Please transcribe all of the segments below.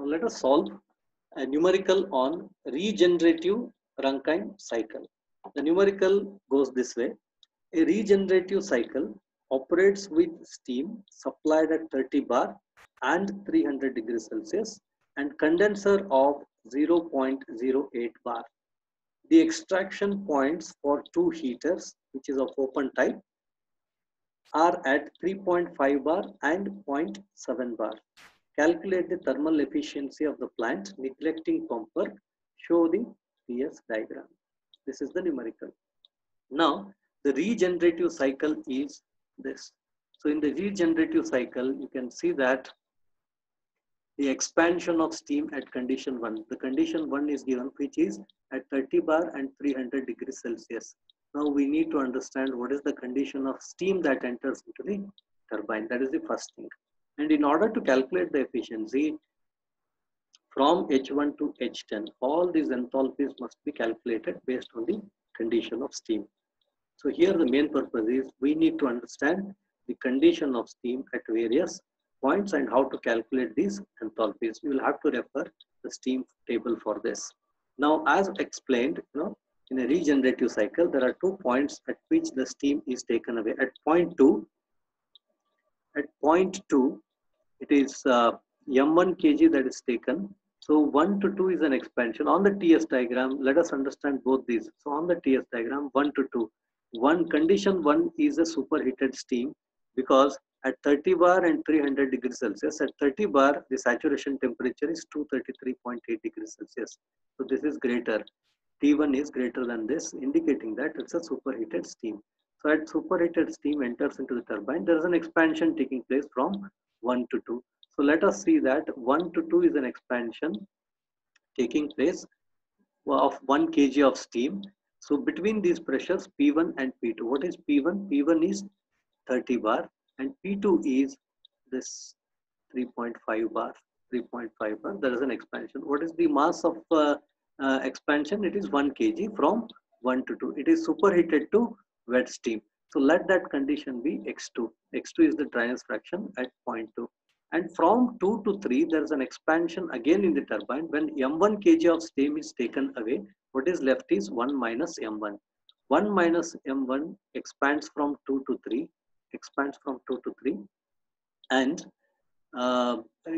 Now let us solve a numerical on regenerative Rankine cycle. The numerical goes this way. A regenerative cycle operates with steam supplied at 30 bar and 300 degrees Celsius and condenser of 0.08 bar. The extraction points for two heaters, which is of open type, are at 3.5 bar and 0.7 bar. Calculate the thermal efficiency of the plant neglecting pump work. Show the PS diagram. This is the numerical. Now, the regenerative cycle is this. So in the regenerative cycle, you can see that the expansion of steam at condition 1. The condition 1 is given, which is at 30 bar and 300 degrees Celsius. Now we need to understand what is the condition of steam that enters into the turbine. That is the first thing. And in order to calculate the efficiency from H1 to H10, all these enthalpies must be calculated based on the condition of steam. So here the main purpose is we need to understand the condition of steam at various points and how to calculate these enthalpies. You will have to refer the steam table for this. Now, as explained, in a regenerative cycle, there are 2 points at which the steam is taken away. At point 2, it is M1 kg that is taken. So 1 to 2 is an expansion. On the TS diagram, let us understand both these. So on the TS diagram, 1 to 2. Condition 1 is a superheated steam because at 30 bar and 300 degrees Celsius, at 30 bar, the saturation temperature is 233.8 degrees Celsius. So this is greater. T1 is greater than this, indicating that it's a superheated steam. So at superheated steam enters into the turbine, there is an expansion taking place from 1 to 2. So let us see that 1 to 2 is an expansion taking place of 1 kg of steam. So between these pressures P1 and P2, what is P1? P1 is 30 bar and P2 is this 3.5 bar. 3.5 bar, there is an expansion. What is the mass of expansion? It is 1 kg from 1 to 2. It is superheated to wet steam. So let that condition be X2. X2 is the dryness fraction at 0.2. And from 2 to 3, there is an expansion again in the turbine. When M1 kg of steam is taken away, what is left is 1 minus M1. 1 minus M1 expands from 2 to 3. And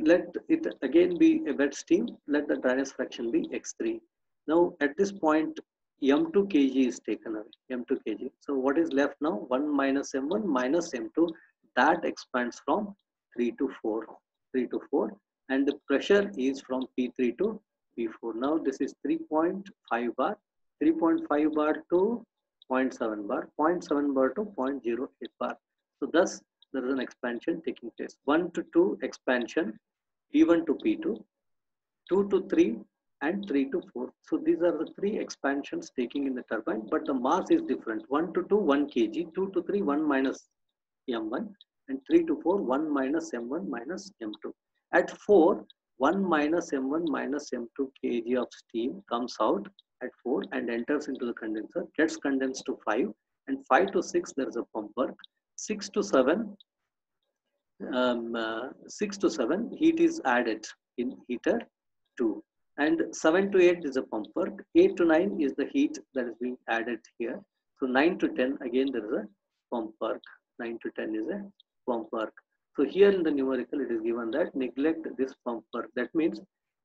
let it again be a wet steam. Let the dryness fraction be X3. Now at this point, M2 kg is taken away. M2 kg. So what is left now? 1 minus M1 minus M2. That expands from 3 to 4. And the pressure is from P3 to P4. Now this is 3.5 bar. 3.5 bar to 0.7 bar. 0.7 bar to 0.08 bar. So thus there is an expansion taking place. 1 to 2 expansion, P1 to P2, 2 to 3 and 3 to 4. So these are the 3 expansions taking in the turbine, but the mass is different. 1 to 2, 1 kg, 2 to 3, 1 minus M1 and 3 to 4, 1 minus M1 minus M2. At 4, 1 minus M1 minus M2 kg of steam comes out at 4 and enters into the condenser, gets condensed to 5, and 5 to 6 there is a pump work. 6 to 7 heat is added in heater 2, and 7 to 8 is a pump work. 8 to 9 is the heat that is being added here. So 9 to 10 again there is a pump work. 9 to 10 is a pump work. So here in the numerical it is given that neglect this pump work. That means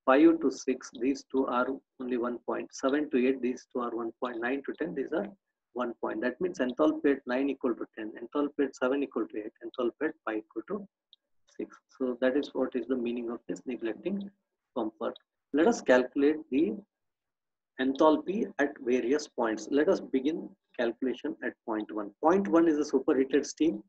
5 to 6 these two are only 1 point. 7 to 8 these two are 1 point. 9 to 10 these are 1 point. That means enthalpy at 9 equal to 10, enthalpy at 7 equal to 8, enthalpy at 5 equal to 6. So that is what is the meaning of this neglecting pump work. Let us calculate the enthalpy at various points. Let us begin calculation at point 1. Point 1 is a superheated steam.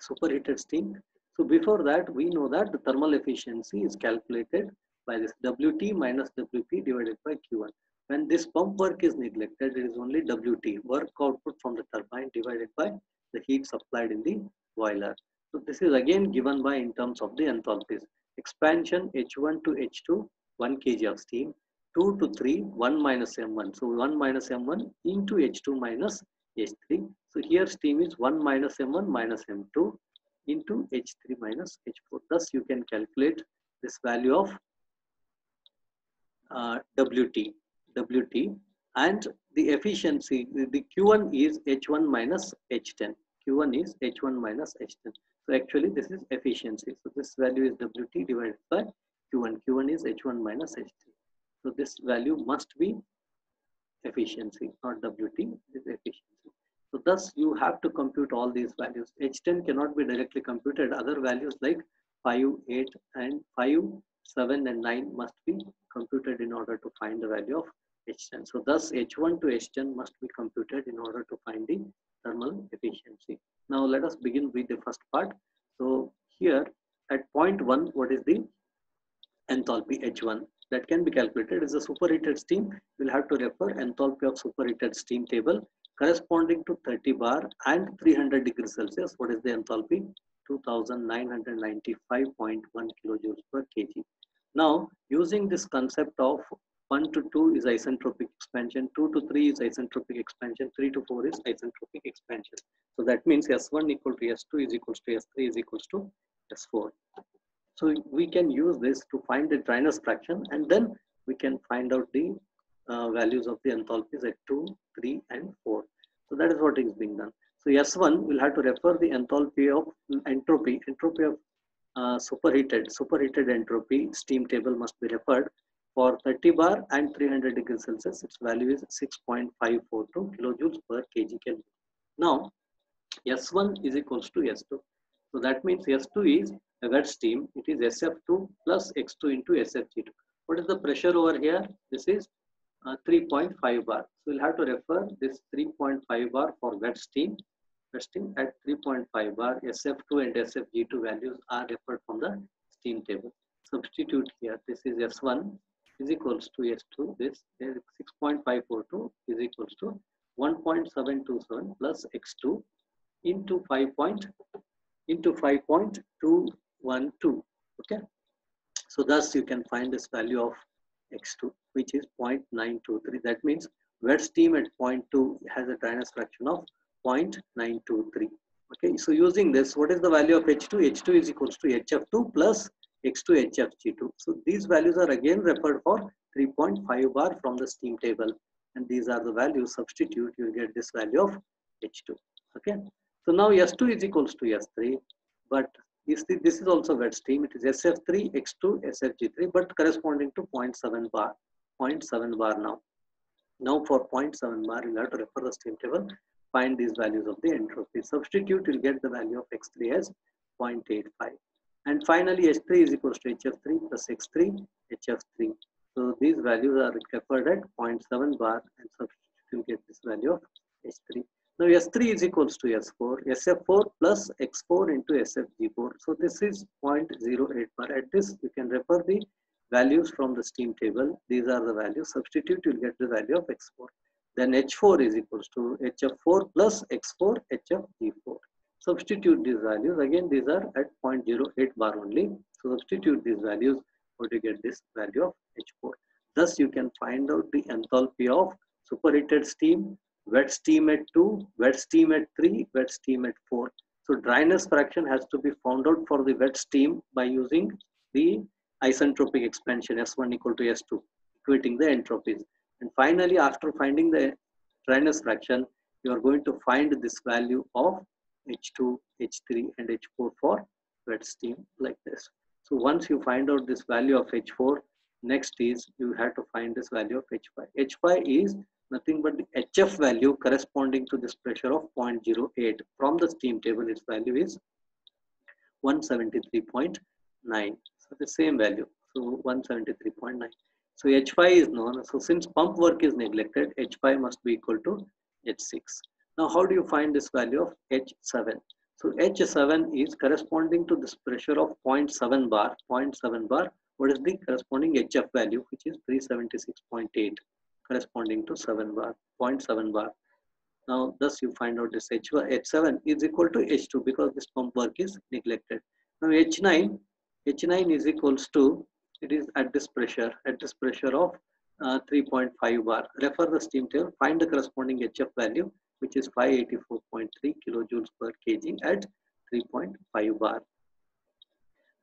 So before that, we know that the thermal efficiency is calculated by this WT minus WP divided by Q1. When this pump work is neglected, it is only WT, work output from the turbine, divided by the heat supplied in the boiler. So this is again given by in terms of the enthalpies. Expansion H1 to H2, 1 kg of steam. 2 to 3, 1 minus M1. So 1 minus M1 into H2 minus H3. So here steam is 1 minus M1 minus M2 into H3 minus H4. Thus you can calculate this value of WT, and the efficiency, the Q1 is H1 minus H10. Q1 is H1 minus H10. So actually this is efficiency. So this value is WT divided by Q1. Q1 is H1 minus H10. So this value must be efficiency, not WT, is efficiency. So thus you have to compute all these values. H10 cannot be directly computed. Other values like 5, 8 and 5, 7 and 9 must be computed in order to find the value of H10. So thus H1 to H10 must be computed in order to find the thermal efficiency. Now let us begin with the first part. So here at point 1, what is the enthalpy H1 that can be calculated is a superheated steam. We'll have to refer enthalpy of superheated steam table corresponding to 30 bar and 300 degrees Celsius. What is the enthalpy? 2995.1 kilojoules per kg. Now using this concept of 1 to 2 is isentropic expansion, 2 to 3 is isentropic expansion, 3 to 4 is isentropic expansion. So that means S1 equal to S2 is equals to S3 is equals to S4. So we can use this to find the dryness fraction, and then we can find out the values of the enthalpies at 2, 3 and 4. So that is what is being done. So S1 will have to refer the enthalpy of entropy of superheated entropy steam table must be referred for 30 bar and 300 degrees Celsius. Its value is 6.542 kilojoules per kg Kelvin. Now S1 is equals to S2. So that means S2 is a wet steam. It is SF2 plus X2 into SFG2. What is the pressure over here? This is 3.5 bar. So we'll have to refer this 3.5 bar for wet steam. Wet steam at 3.5 bar. SF2 and SFG2 values are referred from the steam table. Substitute here. This is S1 is equals to S2. This is 6.542 is equals to 1.727 plus X2 into 5.212. Okay, so thus you can find this value of X2, which is 0.923. That means wet steam at 0.2 has a dryness fraction of 0.923. Okay, so using this, what is the value of H2? H2 is equals to HF2 plus X2 HFG2. So these values are again referred for 3.5 bar from the steam table, and these are the values. Substitute, you get this value of H2. Okay. So now S2 is equals to S3, but you see this is also wet steam. It is SF3, X2, SFG3, but corresponding to 0.7 bar. 0.7 bar now. Now for 0.7 bar, you'll have to refer the steam table, find these values of the entropy. Substitute, you'll get the value of X3 as 0.85. And finally, H3 is equals to HF3 plus X3, HF3. So these values are referred at 0.7 bar, and substitute, you'll get this value of H3. Now S3 is equals to S4, SF4 plus X4 into SFG4. So this is 0.08 bar. At this, you can refer the values from the steam table. These are the values. Substitute, you'll get the value of X4. Then H4 is equals to HF4 plus X4, HFG4. Substitute these values. Again, these are at 0.08 bar only. So substitute these values, or you get this value of H4. Thus, you can find out the enthalpy of superheated steam, wet steam at 2, wet steam at 3, wet steam at 4. So dryness fraction has to be found out for the wet steam by using the isentropic expansion S1 equal to S2, equating the entropies. And finally, after finding the dryness fraction, you are going to find this value of H2, H3 and H4 for wet steam like this. So once you find out this value of H4, next is you have to find this value of H5. H5 is nothing but the HF value corresponding to this pressure of 0.08. From the steam table, its value is 173.9. So the same value, so 173.9. So H5 is known. So since pump work is neglected, H5 must be equal to H6. Now how do you find this value of H7? So H7 is corresponding to this pressure of 0.7 bar. 0.7 bar. What is the corresponding HF value, which is 376.8, corresponding to 7 bar, 0.7 bar. Now, thus you find out this H7 is equal to H2 because this pump work is neglected. Now H9 is equals to, it is at this pressure of 3.5 bar. Refer the steam table, find the corresponding HF value, which is 584.3 kilojoules per kg at 3.5 bar.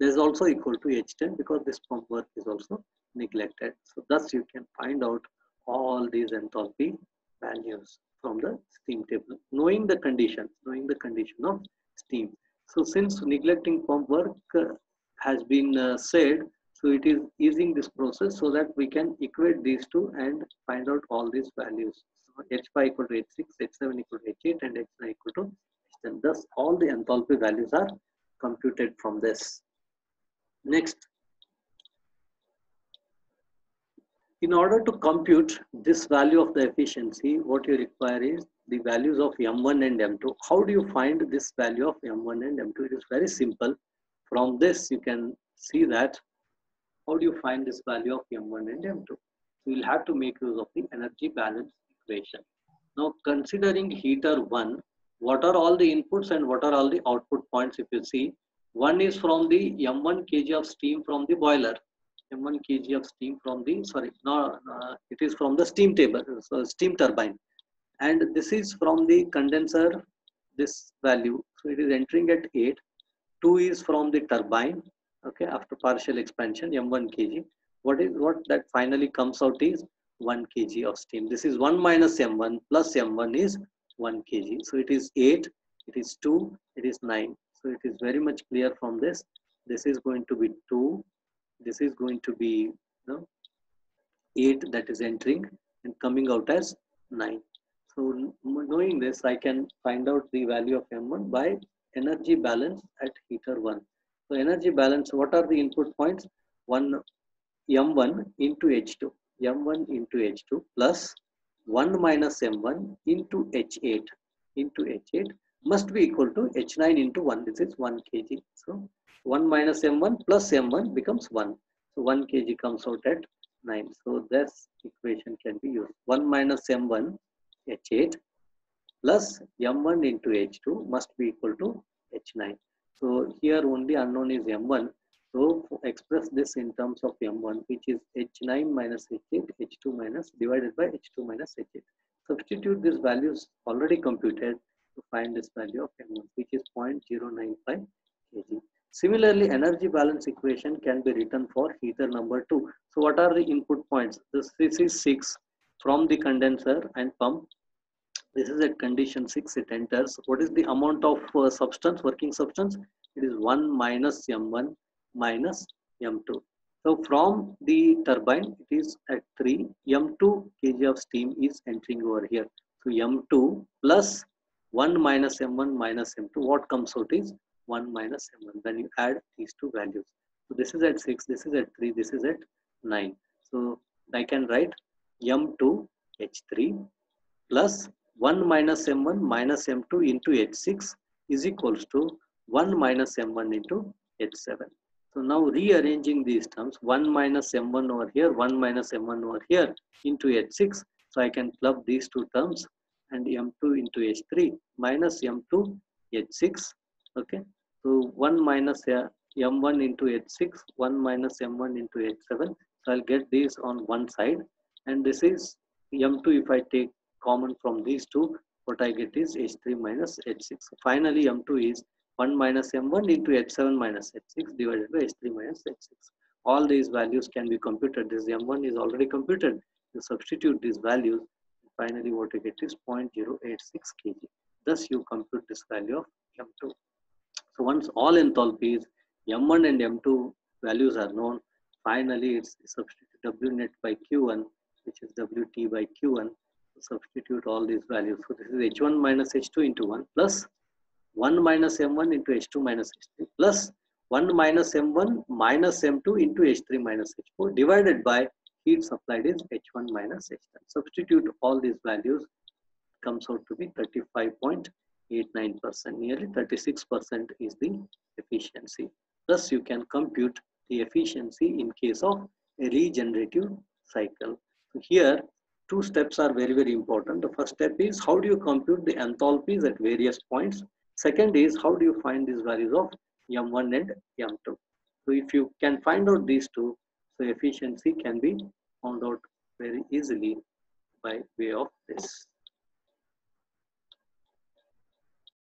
This is also equal to H10 because this pump work is also neglected. So thus you can find out all these enthalpy values from the steam table, knowing the condition of steam. So since neglecting pump work has been said, so it is using this process so that we can equate these two and find out all these values. So H5 equal to H6, H7 equal to H8, and H9 equal to H10. Thus all the enthalpy values are computed from this. Next, in order to compute this value of the efficiency, what you require is the values of M1 and M2. How do you find this value of M1 and M2? It is very simple. From this, you can see that how do you find this value of M1 and M2? You will have to make use of the energy balance equation. Now, considering heater 1, what are all the inputs and what are all the output points? If you see, one is from the M1 kg of steam from the boiler. M1 kg of steam from the, it is from the steam table, so steam turbine. And this is from the condenser, this value. So it is entering at 8. 2 is from the turbine, okay, after partial expansion, M1 kg. What that finally comes out is 1 kg of steam. This is 1 minus M1 plus M1 is 1 kg. So it is 8, it is 2, it is 9. So it is very much clear from this. This is going to be 2. This is going to be 8 that is entering and coming out as 9. So knowing this, I can find out the value of M1 by energy balance at heater 1. So energy balance, what are the input points? M1 into H2. M1 into H2 plus 1 minus M1 into H8 must be equal to H9 into 1. This is 1 kg. So 1 minus M1 plus M1 becomes 1. So 1 kg comes out at 9. So this equation can be used. 1 minus M1 H8 plus M1 into H2 must be equal to H9. So here only unknown is M1. So express this in terms of M1, which is H9 minus H8, H2 minus divided by H2 minus H8. Substitute these values already computed to find this value of M1, which is 0.095 kg. Similarly, energy balance equation can be written for heater number 2. So what are the input points? This is 6 from the condenser and pump. This is at condition 6, it enters. What is the amount of substance, working substance? It is 1 minus M1 minus M2. So from the turbine, it is at 3. M2 kg of steam is entering over here. So M2 plus 1 minus M1 minus M2. What comes out is 1 minus M1. Then you add these two values. So this is at 6, this is at 3, this is at 9. So I can write M2 H3 plus 1 minus M1 minus M2 into H6 is equals to 1 minus M1 into H7. So now rearranging these terms, 1 minus M1 over here, 1 minus M1 over here into H6. So I can club these two terms and M2 into H3 minus M2 H6. Okay. So 1 minus M1 into H6, 1 minus M1 into H7. So I'll get these on one side. And this is M2 if I take common from these two, what I get is H3 minus H6. Finally, M2 is 1 minus M1 into H7 minus H6 divided by H3 minus H6. All these values can be computed. This M1 is already computed. You substitute these values. Finally, what you get is 0.086 kg. Thus, you compute this value of M2. So once all enthalpies, M1 and M2 values are known, finally, it's substitute W net by Q1, which is WT by Q1. Substitute all these values. So this is H1 minus H2 into 1 plus 1 minus M1 into H2 minus H3 plus 1 minus M1 minus M2 into H3 minus H4 divided by heat supplied is H1 minus H10. Substitute all these values, comes out to be 35.89%. Nearly 36% is the efficiency. Thus, you can compute the efficiency in case of a regenerative cycle. So here, two steps are very, very important. The first step is how do you compute the enthalpies at various points. Second is how do you find these values of M1 and M2. So if you can find out these two, so efficiency can be found out very easily by way of this.